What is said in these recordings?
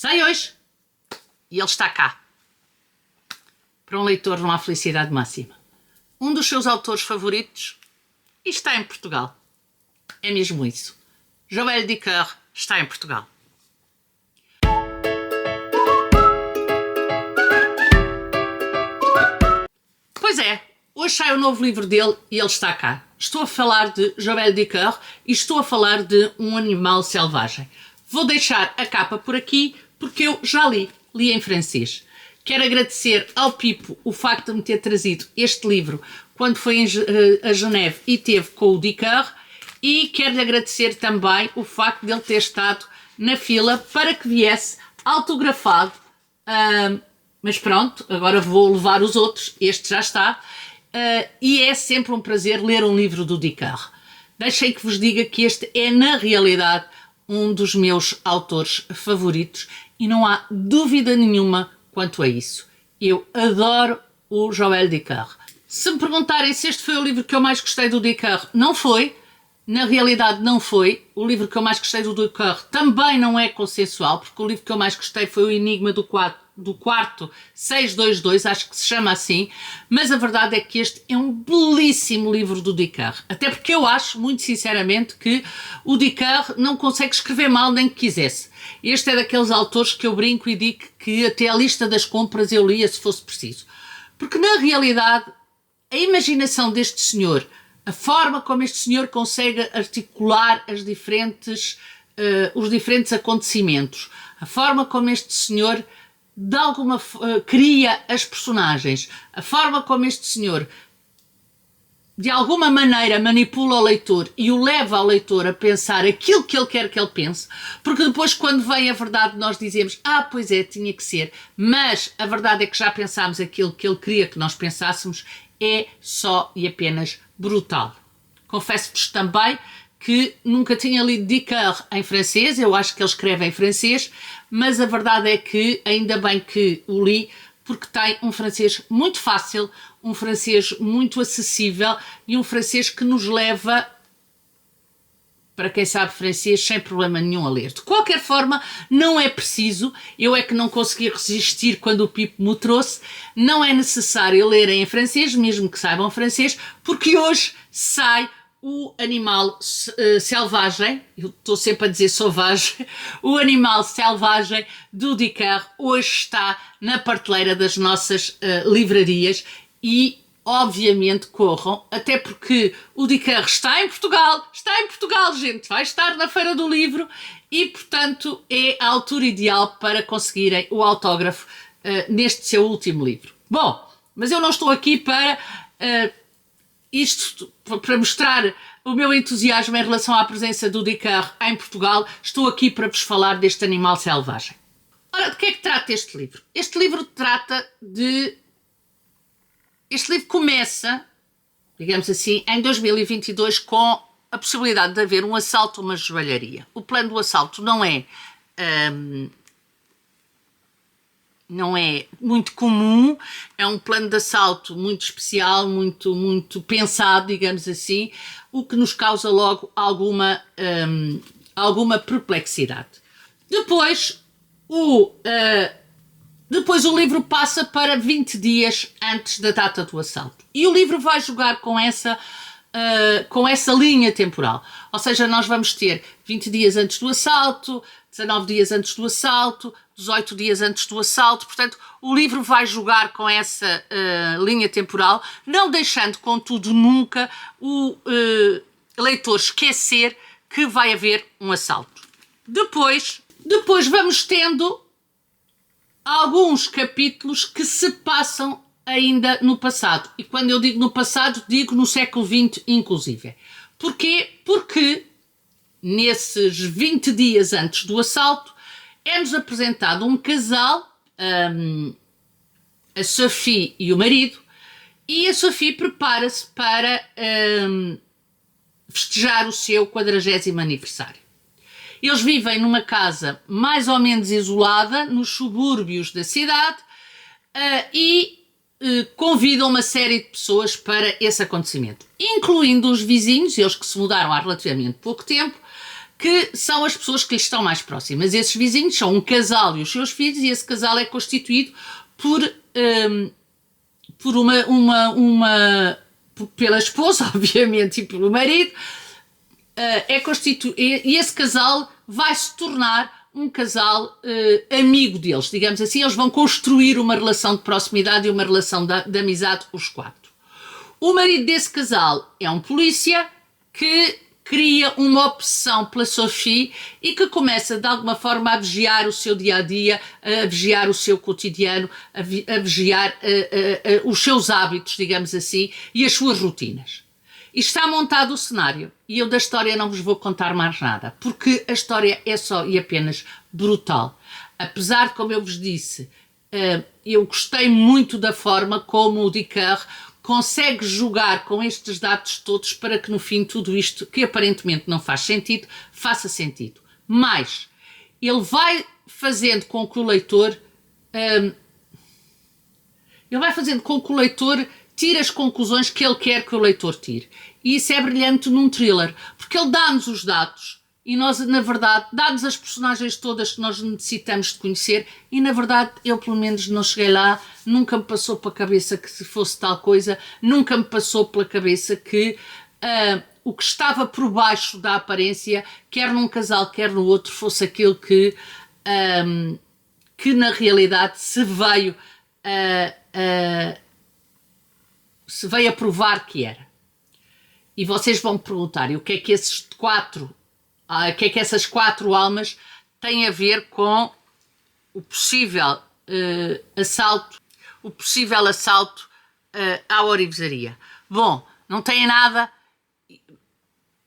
Sai hoje e ele está cá. Para um leitor não há felicidade máxima. Um dos seus autores favoritos está em Portugal. É mesmo isso. Joël Dicker está em Portugal. Pois é, hoje sai o novo livro dele e ele está cá. Estou a falar de Joël Dicker e estou a falar de Um Animal Selvagem. Vou deixar a capa por aqui porque eu já li em francês. Quero agradecer ao Pipo o facto de me ter trazido este livro quando foi a Geneve e teve com o Dicker, e quero-lhe agradecer também o facto de ele ter estado na fila para que viesse autografado. Mas pronto, agora vou levar os outros, este já está, e é sempre um prazer ler um livro do Dicker. Deixem que vos diga que este é, na realidade, um dos meus autores favoritos e não há dúvida nenhuma quanto a isso. Eu adoro o Joël Dicker. Se me perguntarem se este foi o livro que eu mais gostei do Dicker, não foi. Na realidade não foi. O livro que eu mais gostei do Dicker também não é consensual, porque o livro que eu mais gostei foi O Enigma do Quarto 622, acho que se chama assim, mas a verdade é que este é um belíssimo livro do Dicker, até porque eu acho, muito sinceramente, que o Dicker não consegue escrever mal nem que quisesse. Este é daqueles autores que eu brinco e digo que até a lista das compras eu lia se fosse preciso, porque na realidade a imaginação deste senhor, a forma como este senhor consegue articular os diferentes acontecimentos, a forma como este senhor de alguma cria as personagens, a forma como este senhor de alguma maneira manipula o leitor e o leva ao leitor a pensar aquilo que ele quer que ele pense, porque depois quando vem a verdade nós dizemos, pois é, tinha que ser, mas a verdade é que já pensámos aquilo que ele queria que nós pensássemos. É só e apenas brutal. Confesso-vos também que nunca tinha lido Dicker em francês, eu acho que ele escreve em francês, mas a verdade é que ainda bem que o li, porque tem um francês muito fácil, um francês muito acessível e um francês que nos leva, para quem sabe francês, sem problema nenhum a ler. De qualquer forma, não é preciso, eu é que não consegui resistir quando o Pipo me trouxe, não é necessário lerem em francês, mesmo que saibam francês, porque hoje sai O Animal Selvagem, eu estou sempre a dizer sauvage, O Animal Selvagem do Dicker, hoje está na prateleira das nossas livrarias e obviamente corram, até porque o Dicker está em Portugal, gente, vai estar na Feira do Livro e, portanto, é a altura ideal para conseguirem o autógrafo neste seu último livro. Bom, mas eu não estou aqui para para mostrar o meu entusiasmo em relação à presença do Dicker em Portugal, estou aqui para vos falar deste Animal Selvagem. Ora, de que é que trata este livro? Este livro trata de... Este livro começa, digamos assim, em 2022 com a possibilidade de haver um assalto a uma joalharia. O plano do assalto não é muito comum, é um plano de assalto muito especial, muito pensado, digamos assim, o que nos causa logo alguma perplexidade. Depois o livro passa para 20 dias antes da data do assalto. E o livro vai jogar com essa linha temporal. Ou seja, nós vamos ter 20 dias antes do assalto, 19 dias antes do assalto, 18 dias antes do assalto. Portanto, o livro vai jogar com essa linha temporal, não deixando, contudo, nunca o leitor esquecer que vai haver um assalto. Depois vamos tendo alguns capítulos que se passam ainda no passado. E quando eu digo no passado, digo no século XX inclusive. Porquê? Porque nesses 20 dias antes do assalto é-nos apresentado um casal, a Sophie e o marido, e a Sophie prepara-se para festejar o seu 40º aniversário. Eles vivem numa casa mais ou menos isolada, nos subúrbios da cidade, e convidam uma série de pessoas para esse acontecimento, incluindo os vizinhos, eles que se mudaram há relativamente pouco tempo, que são as pessoas que lhe estão mais próximas. Esses vizinhos são um casal e os seus filhos, e esse casal é constituído pela esposa, obviamente, e pelo marido, e esse casal vai se tornar um casal amigo deles, digamos assim. Eles vão construir uma relação de proximidade e uma relação de amizade, os quatro. O marido desse casal é um polícia que cria uma obsessão pela Sophie e que começa de alguma forma a vigiar o seu dia-a-dia, a vigiar o seu cotidiano, a vigiar os seus hábitos, digamos assim, e as suas rotinas. E está montado o cenário, e eu da história não vos vou contar mais nada, porque a história é só e apenas brutal. Apesar de, como eu vos disse, eu gostei muito da forma como o Dicker consegue jogar com estes dados todos para que no fim tudo isto, que aparentemente não faz sentido, faça sentido. Mas ele vai fazendo com que o leitor tire as conclusões que ele quer que o leitor tire. E isso é brilhante num thriller, porque ele dá-nos os dados e nós, na verdade, dá-nos as personagens todas que nós necessitamos de conhecer, e na verdade eu pelo menos não cheguei lá, nunca me passou pela cabeça que se fosse tal coisa, nunca me passou pela cabeça que o que estava por baixo da aparência, quer num casal, quer no outro, fosse aquilo que na realidade se veio a provar que era. E vocês vão me perguntar, e o que é que essas quatro almas têm a ver com o possível assalto à orivesaria? Bom, não têm nada.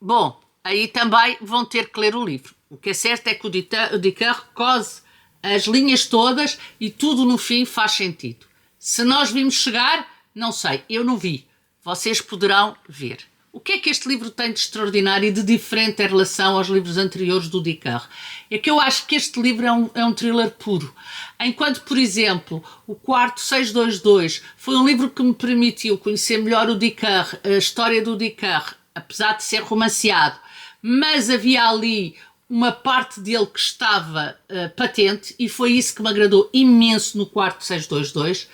Bom, aí também vão ter que ler o livro. O que é certo é que o Dicker cose as linhas todas e tudo no fim faz sentido. Se nós vimos chegar, não sei, eu não vi. Vocês poderão ver. O que é que este livro tem de extraordinário e de diferente em relação aos livros anteriores do Dicker? É que eu acho que este livro é um thriller puro. Enquanto, por exemplo, o Quarto 622 foi um livro que me permitiu conhecer melhor o Dicker, a história do Dicker, apesar de ser romanceado, mas havia ali uma parte dele que estava patente, e foi isso que me agradou imenso no Quarto 622.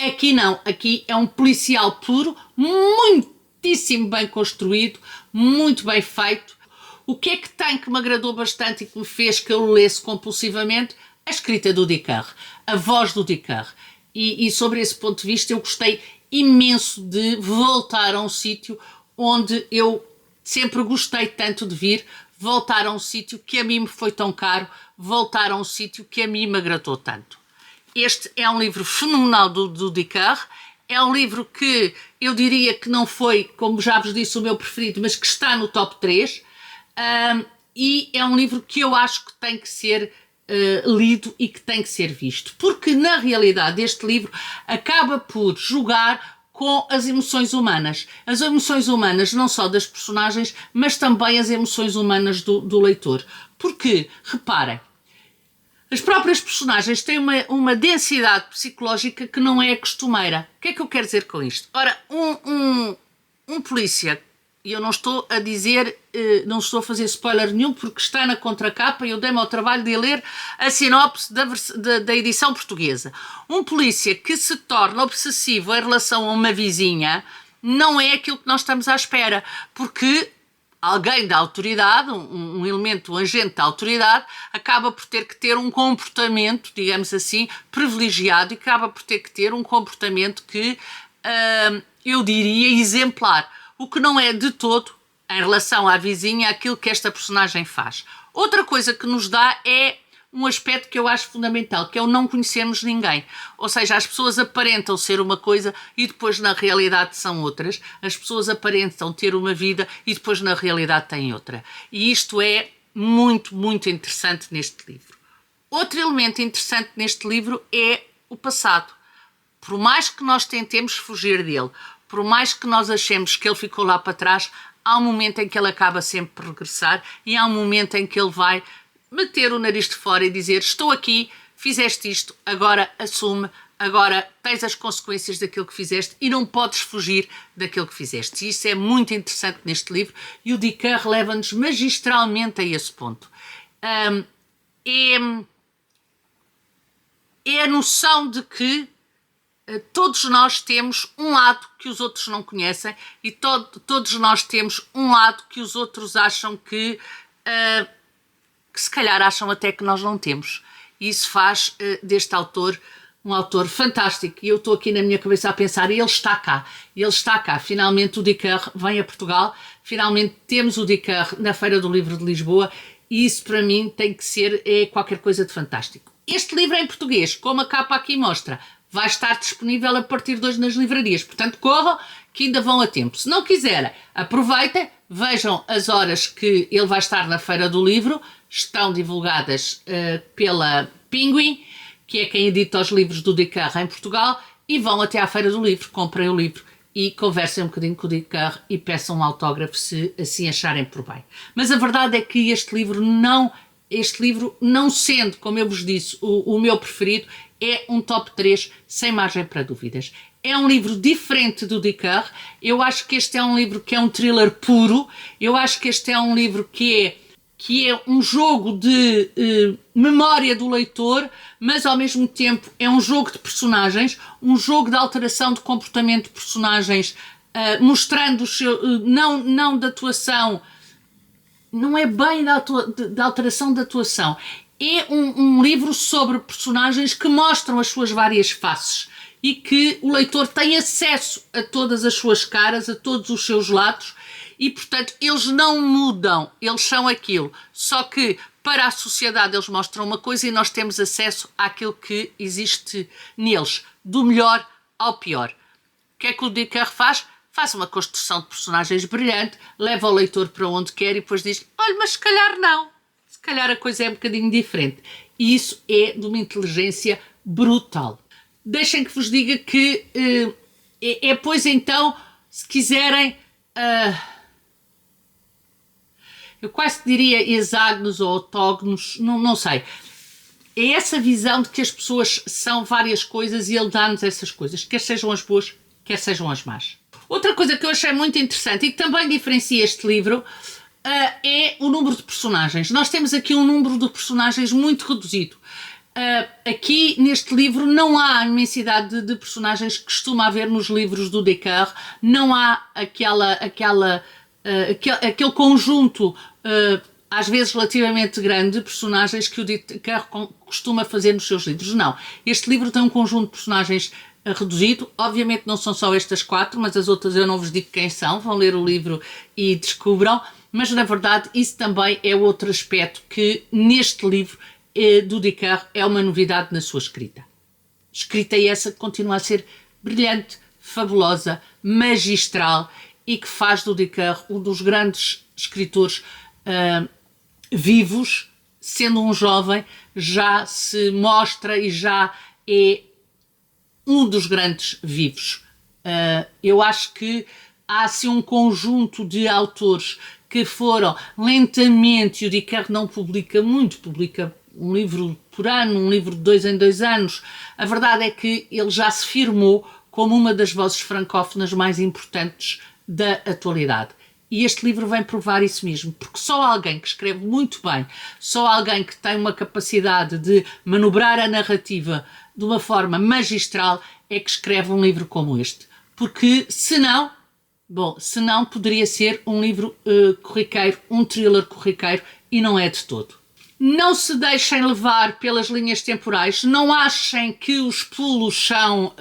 Aqui não, aqui é um policial puro, muitíssimo bem construído, muito bem feito. O que é que tem que me agradou bastante e que me fez que eu o lesse compulsivamente? A escrita do Dicker, a voz do Dicker. E sobre esse ponto de vista eu gostei imenso de voltar a um sítio onde eu sempre gostei tanto de vir, voltar a um sítio que a mim me foi tão caro, voltar a um sítio que a mim me agradou tanto. Este é um livro fenomenal do Dicker, é um livro que eu diria que não foi, como já vos disse, o meu preferido, mas que está no top 3, e é um livro que eu acho que tem que ser lido e que tem que ser visto, porque na realidade este livro acaba por jogar com as emoções humanas não só das personagens, mas também as emoções humanas do leitor, porque, reparem, as próprias personagens têm uma densidade psicológica que não é costumeira. O que é que eu quero dizer com isto? Ora, um polícia, e eu não estou a dizer, não estou a fazer spoiler nenhum, porque está na contracapa e eu dei-me ao trabalho de ler a sinopse da edição portuguesa. Um polícia que se torna obsessivo em relação a uma vizinha não é aquilo que nós estamos à espera, porque alguém da autoridade, um elemento, um agente da autoridade, acaba por ter que ter um comportamento, digamos assim, privilegiado, e acaba por ter que ter um comportamento que eu diria exemplar, o que não é de todo, em relação à vizinha, aquilo que esta personagem faz. Outra coisa que nos dá é um aspecto que eu acho fundamental, que é o não conhecermos ninguém. Ou seja, as pessoas aparentam ser uma coisa e depois na realidade são outras. As pessoas aparentam ter uma vida e depois na realidade têm outra. E isto é muito, muito interessante neste livro. Outro elemento interessante neste livro é o passado. Por mais que nós tentemos fugir dele, por mais que nós achemos que ele ficou lá para trás, há um momento em que ele acaba sempre por regressar, e há um momento em que ele vai meter o nariz de fora e dizer: estou aqui, fizeste isto, agora assume agora tens as consequências daquilo que fizeste e não podes fugir daquilo que fizeste. E isso é muito interessante neste livro e o Dicker leva-nos magistralmente a esse ponto. É a noção de que todos nós temos um lado que os outros não conhecem e todos nós temos um lado que os outros acham que se calhar acham até que nós não temos. E isso faz deste autor um autor fantástico. E eu estou aqui na minha cabeça a pensar, ele está cá. Finalmente o Dicker vem a Portugal, finalmente temos o Dicker na Feira do Livro de Lisboa e isso para mim tem que ser qualquer coisa de fantástico. Este livro em português, como a capa aqui mostra, vai estar disponível a partir de hoje nas livrarias. Portanto, corram que ainda vão a tempo. Se não quiserem, aproveitem, vejam as horas que ele vai estar na Feira do Livro. Estão divulgadas pela Penguin, que é quem edita os livros do Dicker em Portugal, e vão até à Feira do Livro, comprem o livro e conversem um bocadinho com o Dicker e peçam um autógrafo se assim acharem por bem. Mas a verdade é que este livro não sendo, como eu vos disse, o meu preferido, é um top 3 sem margem para dúvidas. É um livro diferente do Dicker. Eu acho que este é um livro que é um thriller puro. Eu acho que este é um livro que é um jogo de memória do leitor, mas ao mesmo tempo é um jogo de personagens, um jogo de alteração de comportamento de personagens, mostrando o seu, não de atuação, não é bem da alteração de atuação, é um livro sobre personagens que mostram as suas várias faces e que o leitor tem acesso a todas as suas caras, a todos os seus lados e, portanto, eles não mudam, eles são aquilo. Só que para a sociedade eles mostram uma coisa e nós temos acesso àquilo que existe neles, do melhor ao pior. O que é que o Dicker faz? Faz uma construção de personagens brilhante, leva o leitor para onde quer e depois diz, olha, mas se calhar não. Se calhar a coisa é um bocadinho diferente. E isso é de uma inteligência brutal. Deixem que vos diga que pois então, se quiserem, eu quase diria hexágonos ou octógonos, não sei. É essa visão de que as pessoas são várias coisas e ele dá-nos essas coisas, quer sejam as boas, quer sejam as más. Outra coisa que eu achei muito interessante e que também diferencia este livro é o número de personagens. Nós temos aqui um número de personagens muito reduzido. Aqui neste livro não há a imensidade de personagens que costuma haver nos livros do Dicker, não há aquele conjunto às vezes relativamente grande de personagens que o Dicker costuma fazer nos seus livros. Não, este livro tem um conjunto de personagens reduzido, obviamente não são só estas 4, mas as outras eu não vos digo quem são, vão ler o livro e descubram, mas na verdade isso também é outro aspecto que neste livro do Dicker é uma novidade na sua escrita. Escrita essa que continua a ser brilhante, fabulosa, magistral e que faz do Dicker um dos grandes escritores vivos, sendo um jovem, já se mostra e já é um dos grandes vivos. Eu acho que há assim um conjunto de autores que foram lentamente, o Dicker não publica muito, publica um livro por ano, um livro de 2 em 2 anos. A verdade é que ele já se firmou como uma das vozes francófonas mais importantes da atualidade. E este livro vem provar isso mesmo, porque só alguém que escreve muito bem, só alguém que tem uma capacidade de manobrar a narrativa de uma forma magistral é que escreve um livro como este. Porque senão poderia ser um livro corriqueiro, um thriller corriqueiro e não é de todo. Não se deixem levar pelas linhas temporais, não achem que os pulos são,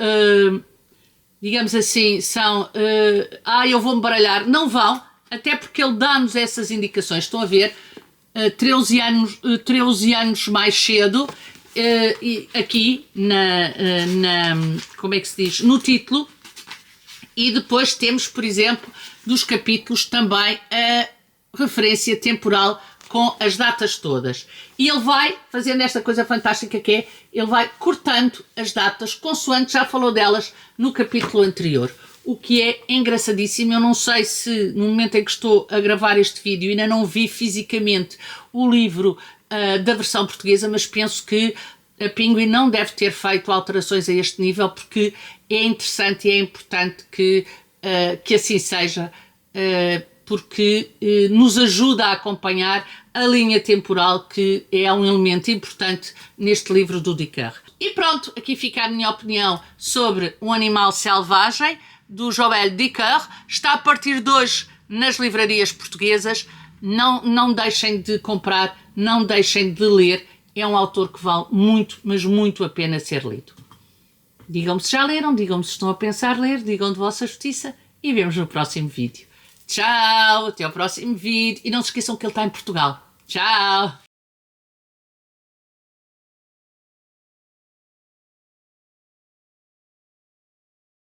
digamos assim, são, eu vou-me baralhar. Não vão, até porque ele dá-nos essas indicações. Estão a ver, 13 anos mais cedo, aqui como é que se diz, no título, e depois temos, por exemplo, dos capítulos também a referência temporal com as datas todas. E ele vai fazendo esta coisa fantástica que é, ele vai cortando as datas consoante já falou delas no capítulo anterior. O que é engraçadíssimo. Eu não sei se no momento em que estou a gravar este vídeo ainda não vi fisicamente o livro da versão portuguesa, mas penso que a Penguin não deve ter feito alterações a este nível, porque é interessante e é importante que assim seja, porque nos ajuda a acompanhar a linha temporal, que é um elemento importante neste livro do Dicker. E pronto, aqui fica a minha opinião sobre Um Animal Selvagem, do Joël Dicker. Está a partir de hoje nas livrarias portuguesas. Não deixem de comprar, não deixem de ler. É um autor que vale muito, mas muito a pena ser lido. Digam-me se já leram, digam-me se estão a pensar ler, digam de vossa justiça e vemos no próximo vídeo. Tchau, até ao próximo vídeo. E não se esqueçam que ele está em Portugal. Tchau!